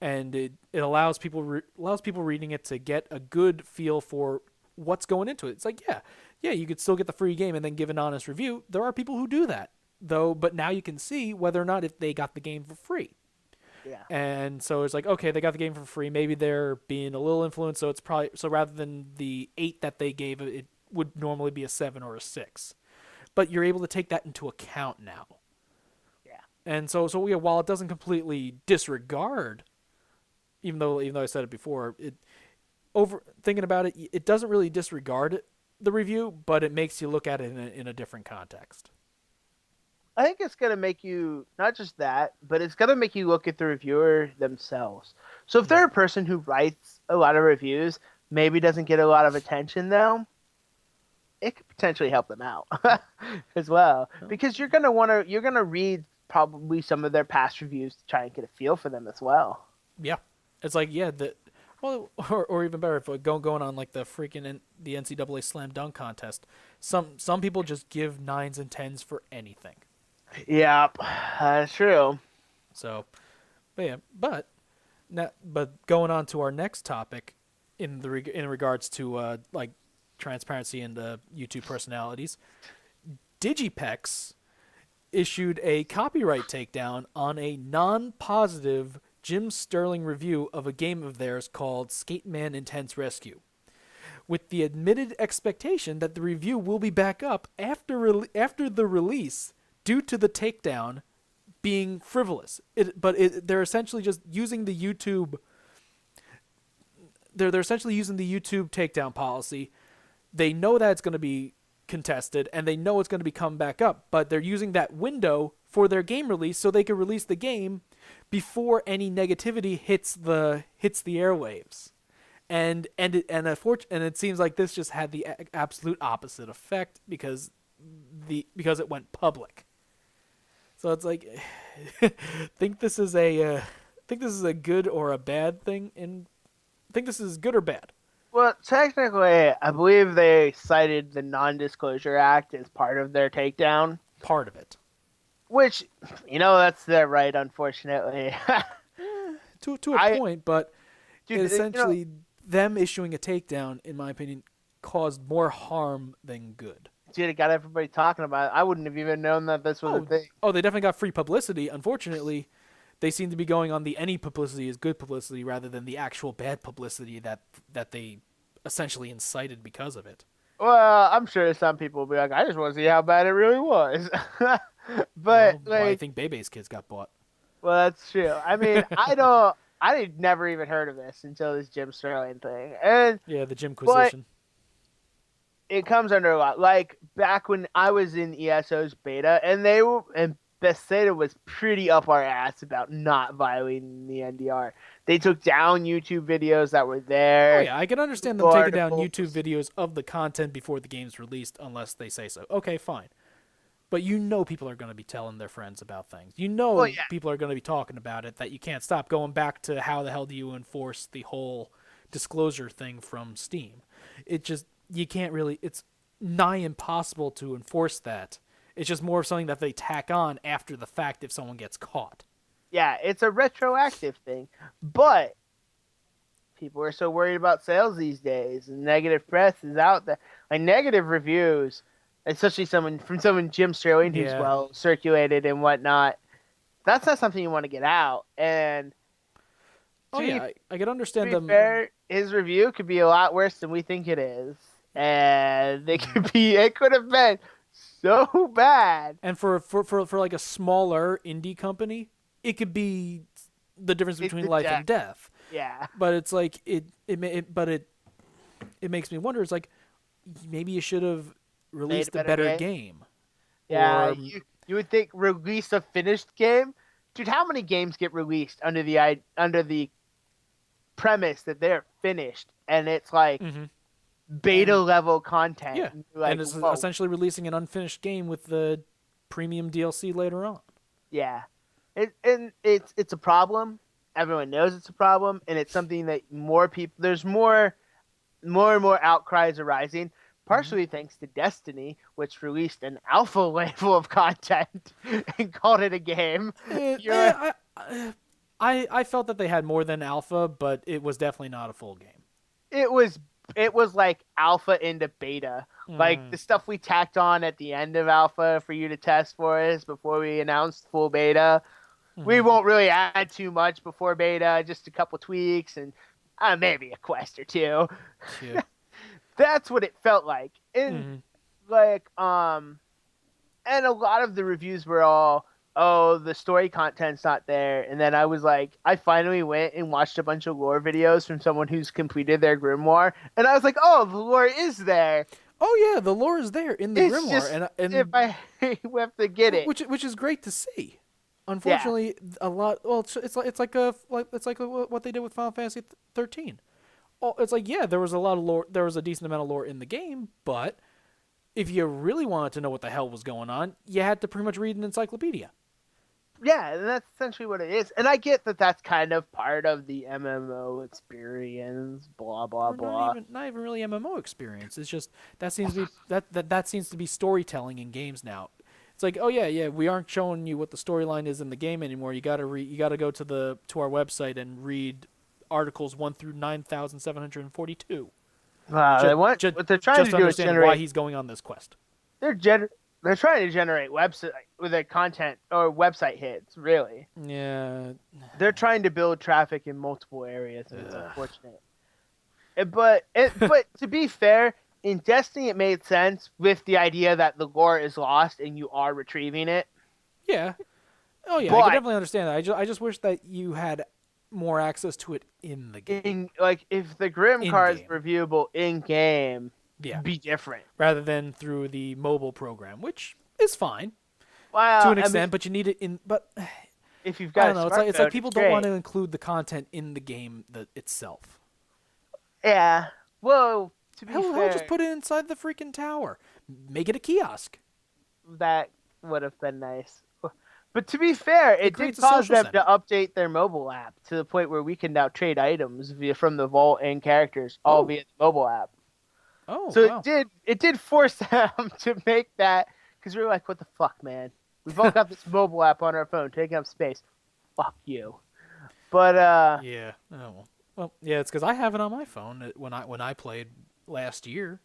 And it allows allows people reading it to get a good feel for what's going into it. It's like, yeah, you could still get the free game and then give an honest review. There are people who do that. Though, but now you can see whether or not if they got the game for free. yeah. And so it's like, okay, they got the game for free. Maybe they're being a little influenced, so it's probably so rather than the 8 that they gave, it would normally be a 7 or a 6. But you're able to take that into account now. Yeah. And so yeah, while it doesn't completely disregard, even though I said it before, it over thinking about it, it doesn't really disregard the review, but it makes you look at it in a different context. I think it's gonna make you not just that, but it's gonna make you look at the reviewer themselves. So if they're a person who writes a lot of reviews, maybe doesn't get a lot of attention though, it could potentially help them out as well. Because you're gonna read probably some of their past reviews to try and get a feel for them as well. Yeah, it's like yeah, Well, or even better, if we're going on like the the NCAA slam dunk contest, some people just give nines and tens for anything. Yep, that's true. So, but yeah, but going on to our next topic, in regards to like transparency and YouTube personalities, Digipex issued a copyright takedown on a non-positive Jim Sterling review of a game of theirs called Skateman Intense Rescue, with the admitted expectation that the review will be back up after the release due to the takedown being frivolous. They're essentially just using the YouTube. They're essentially using the YouTube takedown policy. They know that it's going to be contested, and they know it's going to be come back up, but they're using that window for their game release so they can release the game before any negativity hits the airwaves. And it seems like this just had the absolute opposite effect because it went public. So it's like, think this is a good or a bad thing, and think this is good or bad. Well, technically, I believe they cited the Non-Disclosure Act as part of their takedown, Part of it, which, that's their right, unfortunately. to a I, point, but dude, it essentially them issuing a takedown, in my opinion, caused more harm than good. dude, it got everybody talking about it. I wouldn't have even known that this was a thing. Oh, they definitely got free publicity. Unfortunately, they seem to be going on the any publicity is good publicity rather than the actual bad publicity that they essentially incited because of it. Well, I'm sure some people will be like, I just want to see how bad it really was. But, Well, I think Bebe's kids got bought. well, that's true. I mean, I never even heard of this until this Jim Sterling thing. Yeah, the But Jimquisition. it comes under a lot. Like, back when I was in ESO's beta, and Bethesda was pretty up our ass about not violating the NDR. They took down YouTube videos that were there. Oh yeah, I can understand them taking down YouTube videos of the content before the game's released unless they say so. Okay, fine. But people are going to be telling their friends about things. Well, yeah. People are going to be talking about it, that you can't stop. Going back to how the hell do you enforce the whole disclosure thing from Steam? You can't really, it's nigh impossible to enforce that. It's just more of something that they tack on after the fact if someone gets caught. Yeah, it's a retroactive thing. But people are so worried about sales these days, and negative press is out there. Like, negative reviews, especially from someone Jim Sterling who's well circulated and whatnot. That's not something you want to get out. And I can understand to be fair, his review could be a lot worse than we think it is, and it could have been so bad. And for like a smaller indie company, it could be the difference between life and death. Yeah. But it's like it makes me wonder. It's like maybe you should have released a better game. Yeah, or, you would think release a finished game, dude. How many games get released under the premise that they're finished and it's like beta level content? Yeah, like, and it's essentially releasing an unfinished game with the premium DLC later on. Yeah, it's a problem. Everyone knows it's a problem, and it's something that there's more and more outcries arising. Partially thanks to Destiny, which released an alpha level of content and called it a game. I felt that they had more than alpha, but it was definitely not a full game. It was like alpha into beta. Like the stuff we tacked on at the end of alpha for you to test for us before we announced full beta. We won't really add too much before beta, just a couple tweaks and maybe a quest or two. Yeah. That's what it felt like. And and a lot of the reviews were all, oh, the story content's not there. And then I was like, I finally went and watched a bunch of lore videos from someone who's completed their grimoire, and I was like, oh, the lore is there. Oh yeah, the lore is there in the grimoire, just, and if I have to get it, which is great to see. Unfortunately, a lot. Well, it's like what they did with Final Fantasy 13. Oh, it's like, yeah, there was a lot of lore. There was a decent amount of lore in the game, but if you really wanted to know what the hell was going on, you had to pretty much read an encyclopedia. Yeah, and that's essentially what it is. And I get that that's kind of part of the MMO experience. Blah blah Or blah. not even really MMO experience. It's just that seems to be that seems to be storytelling in games now. It's like, oh yeah, we aren't showing you what the storyline is in the game anymore. You gotta go to our website and read articles 1 through 9,742. Just What they're trying just to to do is understand why generate. he's going on this quest. They're they're trying to generate website with their content or website hits. Really, Yeah. they're trying to build traffic in multiple areas, and it's Ugh. unfortunate. But to be fair, in Destiny it made sense with the idea that the lore is lost and you are retrieving it. Yeah. Oh yeah, I could But definitely understand that. I just wish that you had more access to it in the game. in like if the Grim In card is game. reviewable in game, Yeah. be different. Rather than through the mobile program, which is fine to Well, an I mean, extent, but you need it in. But if you've I got don't a know. It's like smartphone, people it's don't want great. to include the content in the game itself. Yeah. Well, to be Hell, just fair, put it inside the freaking tower. Make it a kiosk. that would have been nice. But to be fair, It it did creates a cause social them to sentiment. update their mobile app to the point where we can now trade items from the vault and characters all Oh, via the mobile app. oh, So wow. it did force them to make that because we were like, what the fuck, man? We've all got this mobile app on our phone taking up space. Fuck you. But Yeah. Oh, well, yeah. It's because I have it on my phone when I played last year.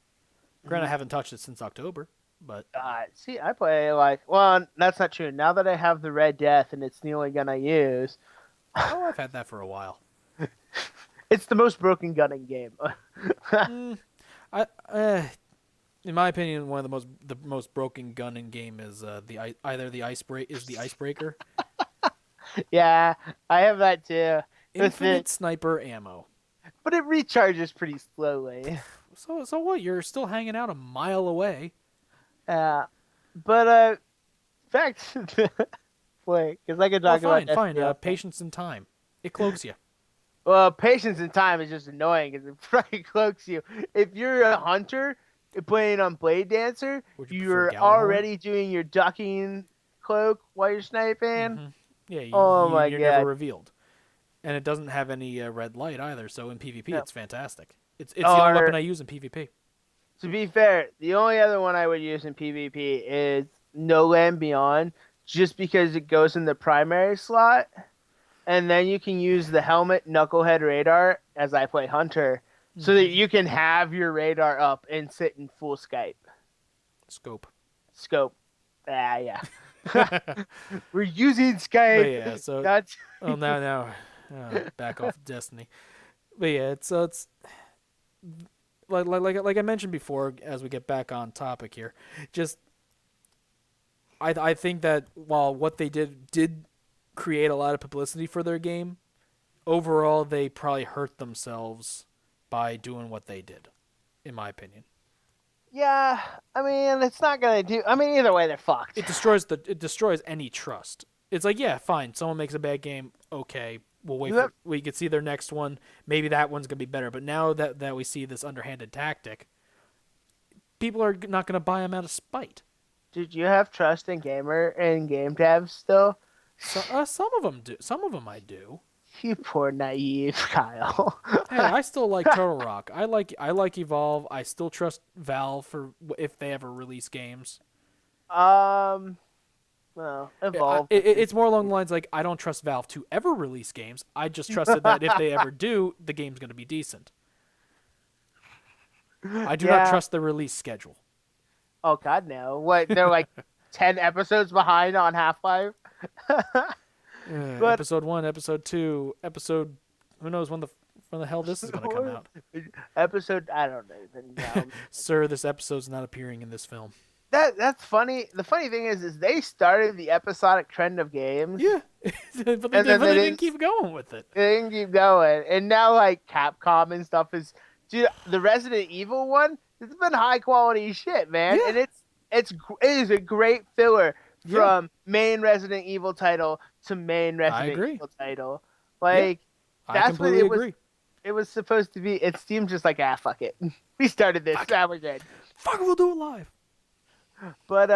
Granted, I haven't touched it since October, but see, I play like well, that's not true. Now that I have the Red Death and it's the only gun I use, oh, I've had that for a while. it's the most broken gun in game. Mm, I in my opinion, one of the most broken gun in game is either the icebreaker, Yeah, I have that too. With it, infinite sniper ammo. but it recharges pretty slowly. So what? You're still hanging out a mile away. Uh, but back to the play because I could Well, talk about fine. Destiny all day. Patience and time. It cloaks you. Well, patience and time is just annoying because it fucking cloaks you. If you're a hunter playing on Blade Dancer, Would you prefer you're Gallahorn? already doing your ducking cloak while you're sniping. Mm-hmm. Yeah, Oh my you're never god. revealed, and it doesn't have any red light either. So in PvP, No. it's fantastic. It's the only weapon Or I use in PvP. to be fair, the only other one I would use in PvP is No Land Beyond, just because it goes in the primary slot, and then you can use the helmet knucklehead radar as I play Hunter, so that Mm-hmm. you can have your radar up and sit in full Scope. scope. Ah, yeah. We're using But Skype. yeah, so That's well back off Destiny. But yeah, it's like I mentioned before. As we get back on topic here, just I think that while what they did create a lot of publicity for their game, overall they probably hurt themselves by doing what they did, in my opinion. yeah. I mean, it's not gonna do. I mean, either way, they're fucked. It destroys any trust. It's like, yeah, fine, someone makes a bad game, okay, You we could see their next one, maybe that one's gonna be better. But now that we see this underhanded tactic, people are not gonna buy them out of spite. Did you have trust in gamer and game devs still? So some of them do, some of them I do. You poor naive Kyle. Hey, I still like Turtle Rock. I like Evolve. I still trust Valve for if they ever release games. um, well, evolve. It's more along the lines like I don't trust Valve to ever release games. I just trusted that if they ever do, the game's going to be decent. I do not Yeah. trust the release schedule. Oh God, no. What? They're like 10 episodes behind on Half Life. But Episode 1, episode 2, episode who knows when the hell this is going to come out. episode, I don't even know. Sir, this episode's not appearing in this film. That's funny. The funny thing is they started the episodic trend of games. Yeah. but And then they they didn't keep going with it. They didn't keep going, and now like Capcom and stuff is, dude. The Resident Evil one, it's been high quality shit, man, Yeah. and it is a great filler Yeah. from main Resident Evil title to main Resident agree. Evil title. Like I that's what completely agree. it was supposed to be. It seemed just like fuck it, we started this, Fuck it. now we're good. Fuck, we'll do it live. But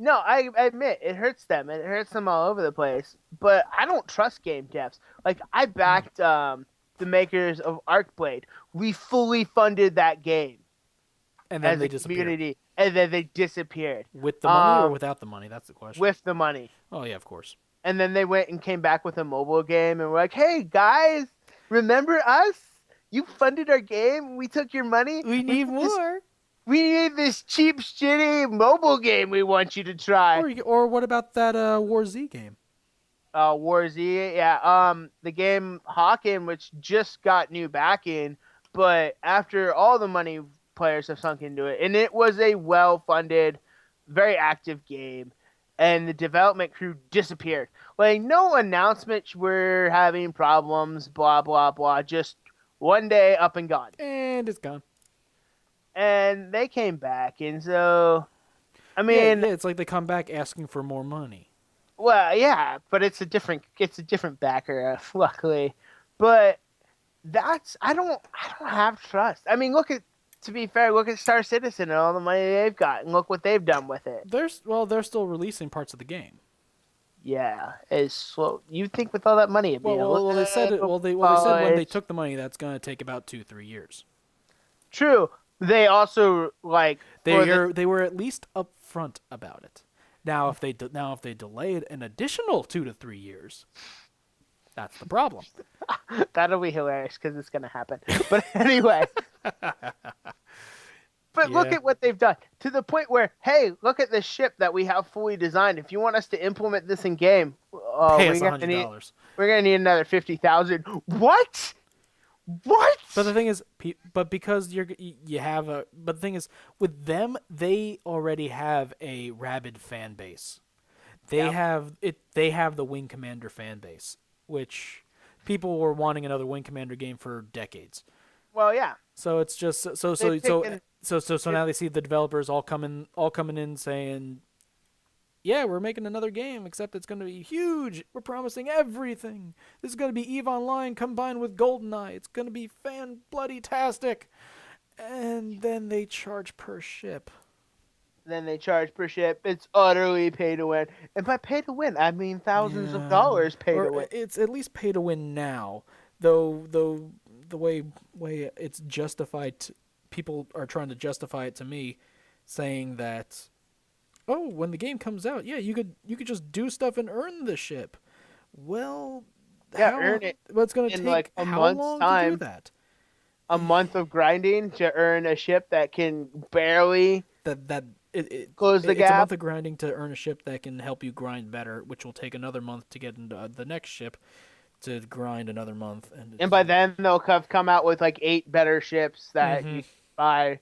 No, I admit it hurts them. It hurts them all over the place. But I don't trust game devs. Like I backed the makers of Arcblade. We fully funded that game And then as they a disappeared. community, and then they disappeared. With the money or Um, without the money? That's the question. with the money, Oh yeah, of course. and then they went and came back with a mobile game, and we're like, "Hey guys, remember us? You funded our game. We took your money. We We need need this. more. We need this cheap, shitty mobile game. We want you to try." Or what about that War Z game? War Z, yeah. The game Hawken, which just got new backing, but after all the money players have sunk into it, and it was a well-funded, very active game, and the development crew disappeared. Like no announcement, we're having problems, blah blah blah. Just one day up and gone, And it's gone. and they came back, and so I Yeah, mean, yeah. It's like they come back asking for more money. well, yeah, but it's a different backer, luckily. But I don't have trust. I mean, to be fair, look at Star Citizen and all the money they've got, and look what they've done with it. They're still releasing parts of the game. Yeah, it's slow. You think with all that money, it'd be Well, they said it. They said when they took the money, that's going to take about 2-3 years. True. They also like They were at least upfront about it. Now, if they delay it an additional 2 to 3 years, that's the problem. that'll be hilarious because it's gonna happen. But anyway. But look Yeah. at what they've done to the point where, hey, look at this ship that we have fully designed. If you want us to implement this in game, Pay us we're gonna need $100. another 50,000. What? What? But the thing is, but because you have a, but the thing is, with them, they already have a rabid fan base. They Yep. have it. They have the Wing Commander fan base, which people were wanting another Wing Commander game for decades. Well, yeah. So it's just They've taken- so now they see the developers all coming in saying, yeah, we're making another game, except it's going to be huge. We're promising everything. This is going to be EVE Online combined with GoldenEye. It's going to be fan bloody tastic. And then they charge per ship. Then they charge per ship. It's utterly pay to win. And by pay to win, I mean thousands of Yeah. dollars pay Or to win. it's at least pay to win now, though the way it's justified, people are trying to justify it to me, saying that, oh, when the game comes out, yeah, you could just do stuff and earn the ship. Well, Yeah, earn it What's going to in take like a how month's long time. to do that? A month of grinding to earn a ship that can barely close the It's a gap. month of grinding to earn a ship that can help you grind better, which will take another month to get into the next ship to grind another month, And by then they'll have come out with like 8 better ships that Mhm. you can buy.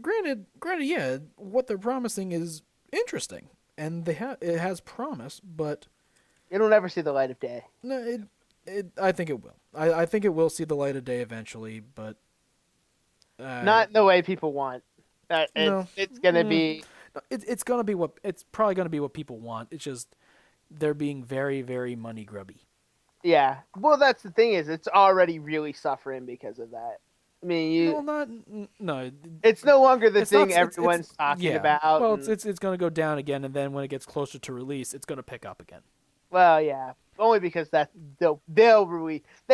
granted, yeah, what they're promising is interesting, and it has promise, but It'll never see the light of day. no, I think it will. I think it will see the light of day eventually, but Not in the way people want. No. It's gonna be it's gonna be it's probably gonna be what people want. It's just they're being very, very money grubby. yeah. Well, that's the thing is it's already really suffering because of that. I mean, No. it's no longer the It's thing not- it's- everyone's talking yeah. about. Well, and- it's gonna go down again, and then when it gets closer to release, it's gonna pick up again. well, yeah. Only because they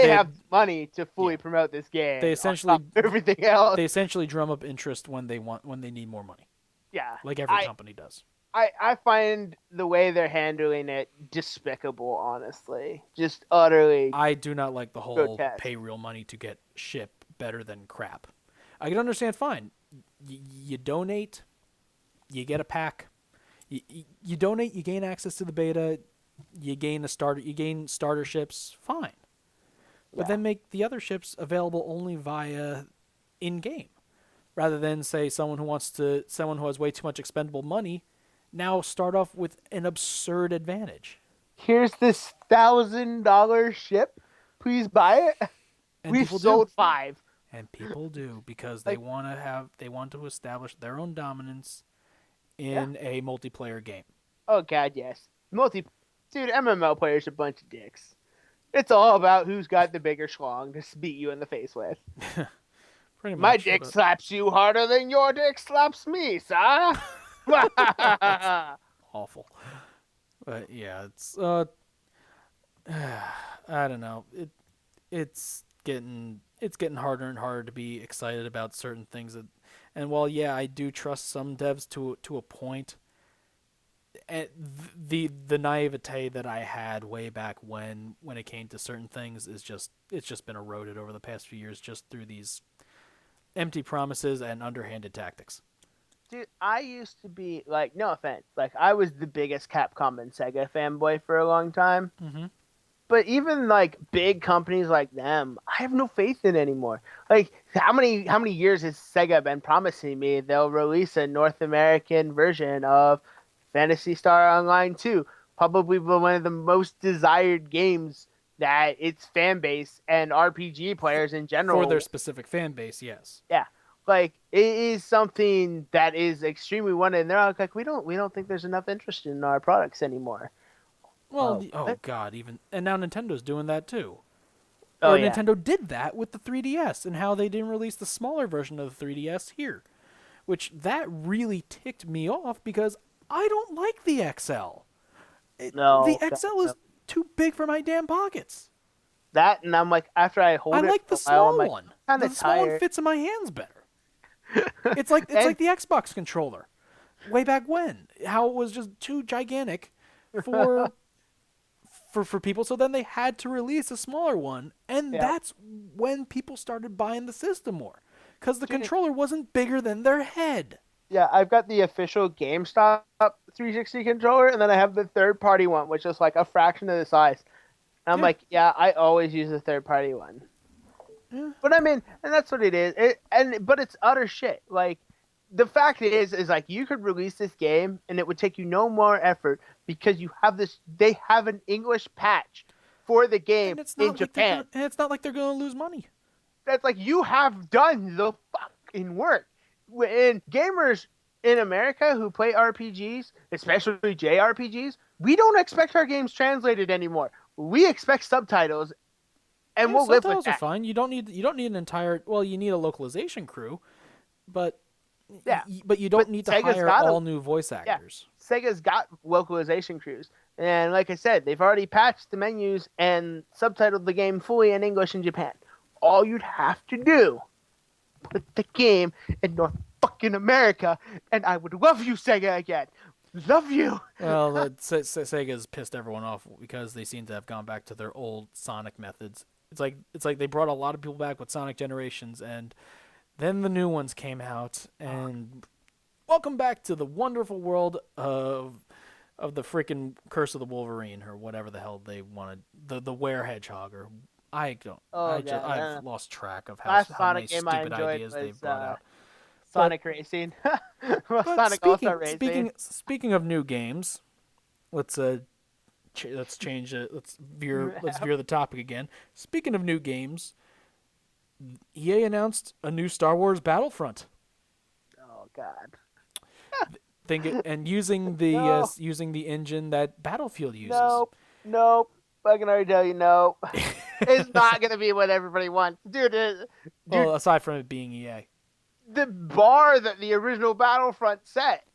have money to fully promote this game. They on essentially- top of everything else. They essentially drum up interest when they need more money, Yeah. like every company does. I find the way they're handling it despicable, honestly. Just utterly. I do not like the whole Grotesque. pay real money to get ship better than crap. I can understand fine. You donate, you get a pack. You donate, you gain access to the beta, you gain starter ships, fine. But Yeah. then make the other ships available only via in game. Rather than say someone who has way too much expendable money now start off with an absurd advantage. Here's this $1,000 ship. Please buy it. And We've people do. sold 5. And people do because they want to establish their own dominance in a multiplayer game. Oh god, yes. Dude, MMO players are a bunch of dicks. It's all about who's got the bigger schlong to beat you in the face with. Pretty much. My dick but, slaps you harder than your dick slaps me, sir. awful. But yeah, it's I don't know. It's getting harder and harder to be excited about certain things that, and while yeah, I do trust some devs to a point, and the naivete that I had way back when it came to certain things is just it's just been eroded over the past few years just through these empty promises and underhanded tactics. Dude, I used to be like, no offense, like I was the biggest Capcom and Sega fanboy for a long time. Mm-hmm. But even like big companies like them, I have no faith in anymore. Like how many years has Sega been promising me they'll release a North American version of Phantasy Star Online 2, probably one of the most desired games that its fan base and RPG players in For their general, specific fan base, yes. yeah, like it is something that is extremely wanted. And they're like we don't think there's enough interest in our products anymore. Well, oh What? god, even and now Nintendo's doing that too. Oh Or yeah, Nintendo did that with the 3DS and how they didn't release the smaller version of the 3DS here, which that really ticked me off because I don't like the XL. The no, XL no. is too big for my damn pockets. That, and I'm like, after I I hold it like for the a while, I'm small like, one. kind The of small one tired. fits in my hands better. It's like And the Xbox controller way back when, how it was just too gigantic for for people, so then they had to release a smaller one, and yeah, that's when people started buying the system more because the dude, controller wasn't bigger than their head. yeah, I've got the official GameStop 360 controller, and then I have the third party one, which is like a fraction of the size. And I'm Yeah, like, yeah, I always use the third party one. yeah. But I mean, and that's what it is. But it's utter shit. Like the fact is like you could release this game and it would take you no more effort because you have this. They have an English patch for the game And it's in not like they're Japan. gonna. And it's not like they're gonna lose money. That's like you have done the fucking work. When gamers in America who play RPGs, especially JRPGs, we don't expect our games translated anymore. We expect subtitles, and Yeah, we'll live with subtitles are that. fine. You don't need an entire. Well, you need a localization crew, but Yeah, but you but don't need to Sega's hire got a all new voice yeah, actors. Sega's got localization crews, and like I said, they've already patched the menus and subtitled the game fully in English in Japan. All you'd have to do put the game in North fucking America, and I would love you, Sega, again. Love you. Well, Sega's pissed everyone off because they seem to have gone back to their old Sonic methods. It's like they brought a lot of people back with Sonic Generations, and then the new ones came out, and welcome back to the wonderful world of the freaking Curse of the Wolverine or whatever the hell they wanted, the Were Hedgehog or I don't Oh I just god. I've lost track of Last how many Sonic game I stupid enjoyed ideas they've was brought out. But Sonic Racing. Well, but Sonic All Star speaking Racing. speaking speaking of new games, let's let's change it. Let's veer the topic again. Speaking of new games, EA announced a new Star Wars Battlefront. Oh god. And using the No. using the engine that Battlefield uses. Nope. Nope. I can already tell you, no. It's not gonna be what everybody wants, dude. Dude, Well, aside from it being EA. the bar that the original Battlefront set,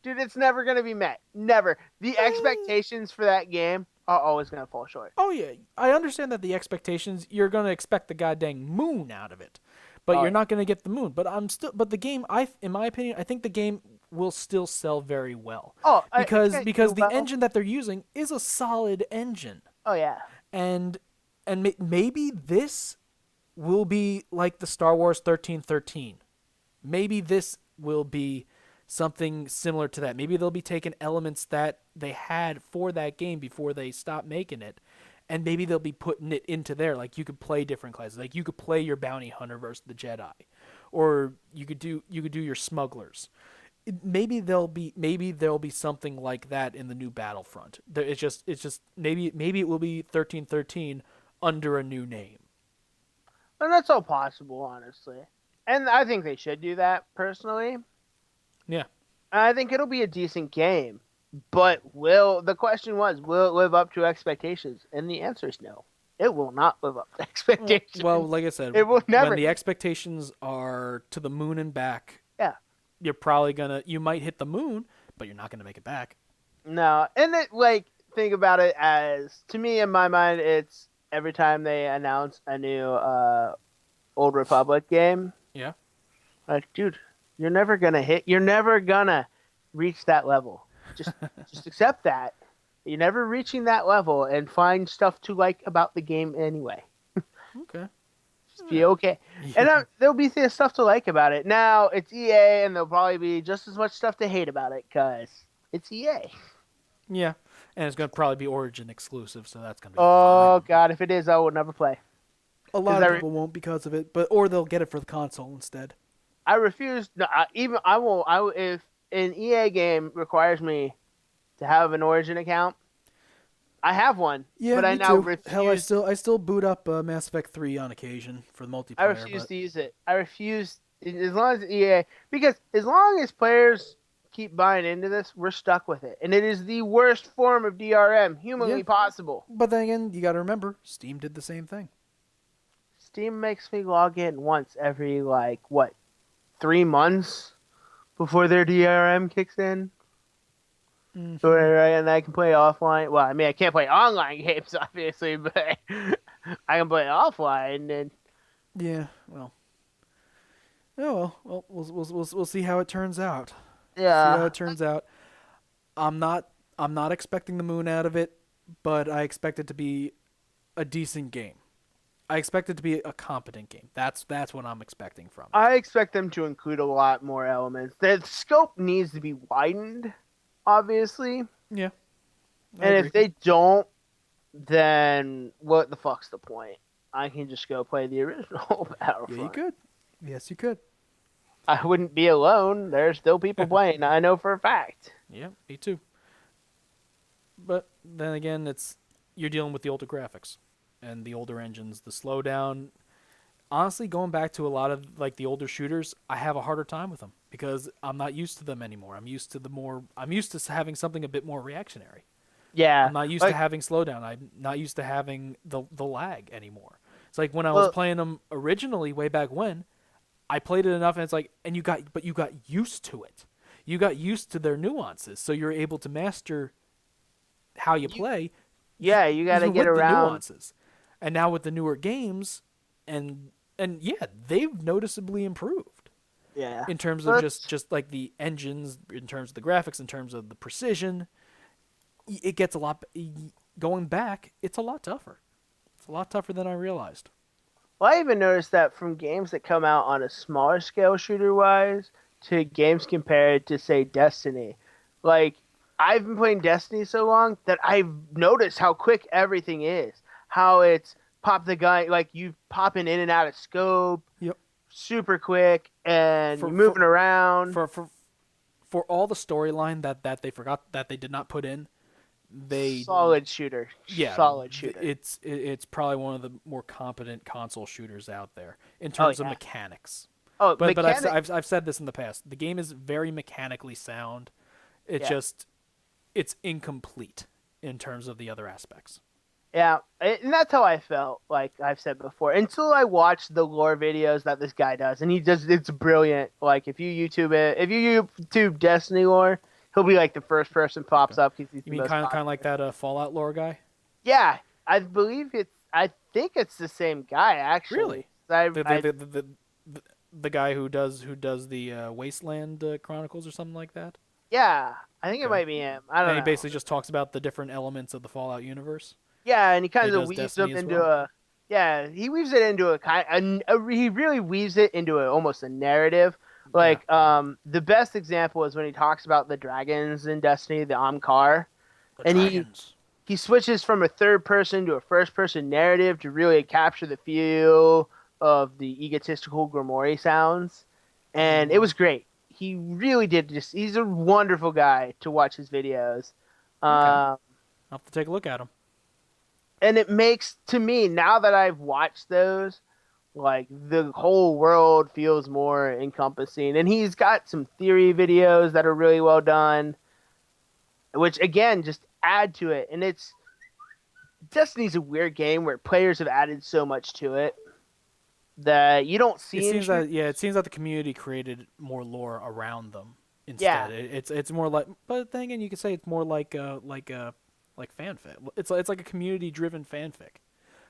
dude, it's never gonna be met. Never. The expectations for that game are always gonna fall short. Oh yeah, I understand that the expectations you're gonna expect the goddamn moon out of it, but Oh you're yeah. not gonna get the moon. But the game, in my opinion, I think the game will still sell very well Oh, it's because gonna because do the well. engine that they're using is a solid engine, Oh yeah. and maybe this will be like the Star Wars 1313. Maybe this will be something similar to that. Maybe they'll be taking elements that they had for that game before they stopped making it, and maybe they'll be putting it into there. Like you could play different classes. Like you could play your bounty hunter versus the Jedi, or you could do your smugglers. Maybe there'll be something like that in the new Battlefront. It's just maybe it will be 1313 under a new name. And that's all possible, honestly. And I think they should do that personally. Yeah. I think it'll be a decent game. But will the question was, will it live up to expectations? And the answer is no. It will not live up to expectations. Well, like I said, it will never. when the expectations are to the moon and back, Yeah. you might hit the moon, but you're not gonna make it back. No, and it like think about it as to me in my mind, it's every time they announce a new Old Republic game, Yeah. like, dude, you're never gonna reach that level. Just just accept that. You're never reaching that level and find stuff to like about the game anyway. Okay. Just Yeah. be okay. And Yeah. there'll be stuff to like about it. Now, it's EA, and there'll probably be just as much stuff to hate about it because it's EA. Yeah. And it's gonna probably be Origin exclusive, so that's gonna be Oh, fine. God, if it is, I will never play. A Because lot of people won't because of it, but or they'll get it for the console instead. I refuse. No, even I won't. If an EA game requires me to have an Origin account, I have one, Yeah, but I me now too. Hell, I refuse. still boot up Mass Effect 3 on occasion for the I multiplayer, refuse but to use it. I refuse as long as EA, because as long as players keep buying into this, we're stuck with it, and it is the worst form of DRM yeah. humanly possible. But then again, you got to remember, Steam did the same thing. Steam makes me log in once every like what 3 months before their DRM kicks in. Hmm. Right, and I can play offline. Well, I mean, I can't play online games, obviously, but I can play offline. And Yeah. Well. Oh well. We'll see how it turns out. See how yeah, it turns out. I'm not I'm not expecting the moon out of it, but I expect it to be a decent game. I expect it to be a competent game. That's what I'm expecting from it. I expect them to include a lot more elements. The scope needs to be widened, obviously, Yeah, I and if agree. they don't, then what the fuck's the point? I can just go play the original Yeah, you Battlefront. could. Yes, you could. I wouldn't be alone. There's still people playing. I know for a fact. Yeah, me too. But then again, it's you're dealing with the older graphics and the older engines, the slowdown. Honestly, going back to a lot of like the older shooters, I have a harder time with them because I'm not used to them anymore. I'm used to having something a bit more reactionary. Yeah, I'm not used to like having slowdown. I'm not used to having the lag anymore. It's like when I was well, playing them originally way back when, I played it enough and it's like you got used to it. You got used to their nuances, so you're able to master how you you play you got to even get with the around. nuances. And now with the newer games and yeah, they've noticeably improved Yeah, in terms of let's just like the engines, in terms of the graphics, in terms of the precision. It gets a lot going back, it's a lot tougher. It's a lot tougher than I realized. Well, I even noticed that from games that come out on a smaller scale shooter wise to games compared to say Destiny. Like I've been playing Destiny so long that I've noticed how quick everything is. How it's pop the gun, like you popping in and out of scope Yep. super quick, and For you for moving around. for for for all the storyline that they forgot that they did not put in, they Solid shooter. yeah, Solid shooter. it's probably one of the more competent console shooters out there in Oh terms of yeah. mechanics. Oh, But mechanic. I've said this in the past. The game is very mechanically sound. It Yeah. just it's incomplete in terms of the other aspects. Yeah, and that's how I felt. Like I've said before, until I watched the lore videos that this guy does, and he does, it's brilliant. Like if you YouTube it, if you YouTube Destiny lore, he'll be like the first person pops Okay. up because he's You the mean most kind of like popular. that Fallout lore guy? Yeah, I believe it's. I think it's the same guy actually. Really? I, The the I the the, the, the, the guy who does the Wasteland Chronicles or something like that? yeah, I think it Okay. might be him. I And don't he know. basically just talks about the different elements of the Fallout universe. Yeah, and he And he kind of does weaves Destiny them as into well. a. Yeah, he weaves it into a kind. He really weaves it into almost a narrative. Yeah. Like the best example is when he talks about the dragons in Destiny, the Amkar, The and dragons. he switches from a third person to a first person narrative to really capture the feel of the egotistical Grimoire sounds, and it Mm, was great. He really did. Just he's a wonderful guy to watch his videos. okay. Um, I'll have to take a look at him. and it makes to me now that I've watched those, like the whole world feels more encompassing. And he's got some theory videos that are really well done, which again just add to it. And it's Destiny's a weird game where players have added so much to it that you don't It see in seems shooters. that yeah, it seems that the community created more lore around them. Yeah, instead. It's more like, but then again, you could say it's more like fanfic. It's like a community driven fanfic,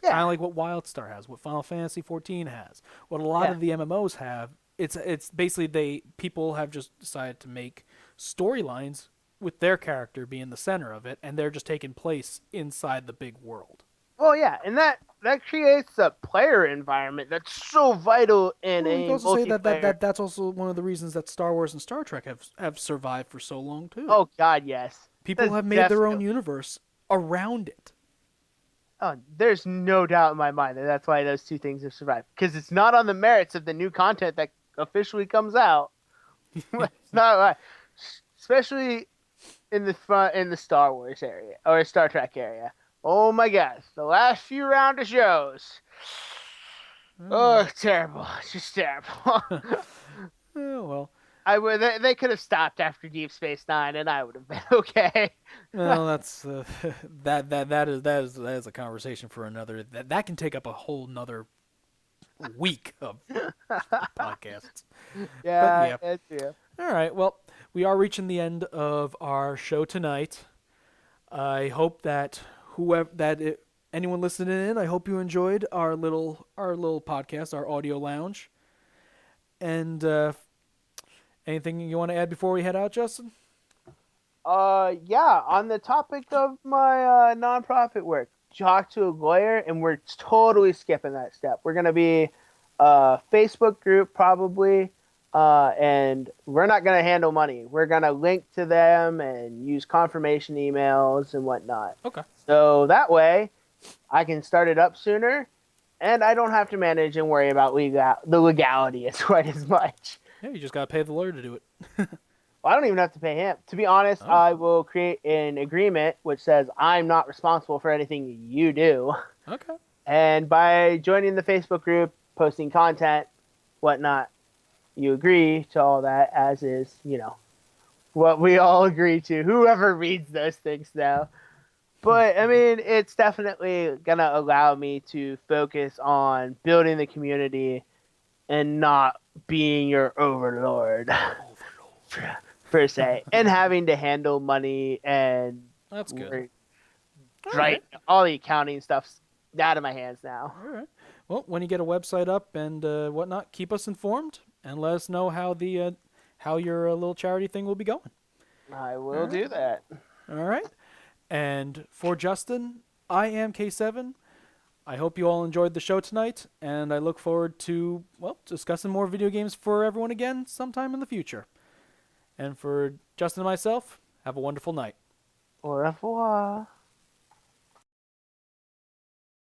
kind of yeah, like what WildStar has, what Final Fantasy 14 has, what a lot yeah. of the MMOs have. It's basically people have just decided to make storylines with their character being the center of it, and they're just taking place inside the big world. Well, yeah, and that creates a player environment that's so vital in Well, you could a also say that, multiplayer. that's also one of the reasons that Star Wars and Star Trek have survived for so long too. Oh God, yes, People that's have made their own definitely. universe around it. Oh, there's no doubt in my mind that that's why those two things have survived because it's not on the merits of the new content that officially comes out. It's not right, especially in the front in the Star Wars area or Star Trek area. Oh my gosh, the last few round of shows. Oh, Oh, terrible. It's just terrible. well, I would. They could have stopped after Deep Space Nine, and I would have been okay. well, that's that is a conversation for another. That can take up a whole nother week of podcasts. But Yeah, yeah, it's true. all right. Well, we are reaching the end of our show tonight. I hope that anyone listening in, I hope you enjoyed our little podcast, our audio lounge. And anything you want to add before we head out, Justin? Yeah. On the topic of my nonprofit work, talk to a lawyer, and we're totally skipping that step. We're gonna be a Facebook group probably, and we're not gonna handle money. We're gonna link to them and use confirmation emails and whatnot. Okay. So that way, I can start it up sooner, and I don't have to manage and worry about the legality as quite as much. Yeah, you just gotta pay the lawyer to do it. Well, I don't even have to pay him. To be honest, Oh, I will create an agreement which says I'm not responsible for anything you do. okay. And by joining the Facebook group, posting content, whatnot, you agree to all that, as is, what we all agree to. Whoever reads those things now. But I mean, it's definitely gonna allow me to focus on building the community and not being your overlord per se, and having to handle money and That's good. work, All right, right. all the accounting stuff's out of my hands now. All right. Well, when you get a website up and whatnot, keep us informed and let us know how your little charity thing will be going. I All will right. do that. All right. And for Justin, I am K7. I hope you all enjoyed the show tonight, and I look forward to, well, discussing more video games for everyone again sometime in the future. And for Justin and myself, have a wonderful night. Au revoir.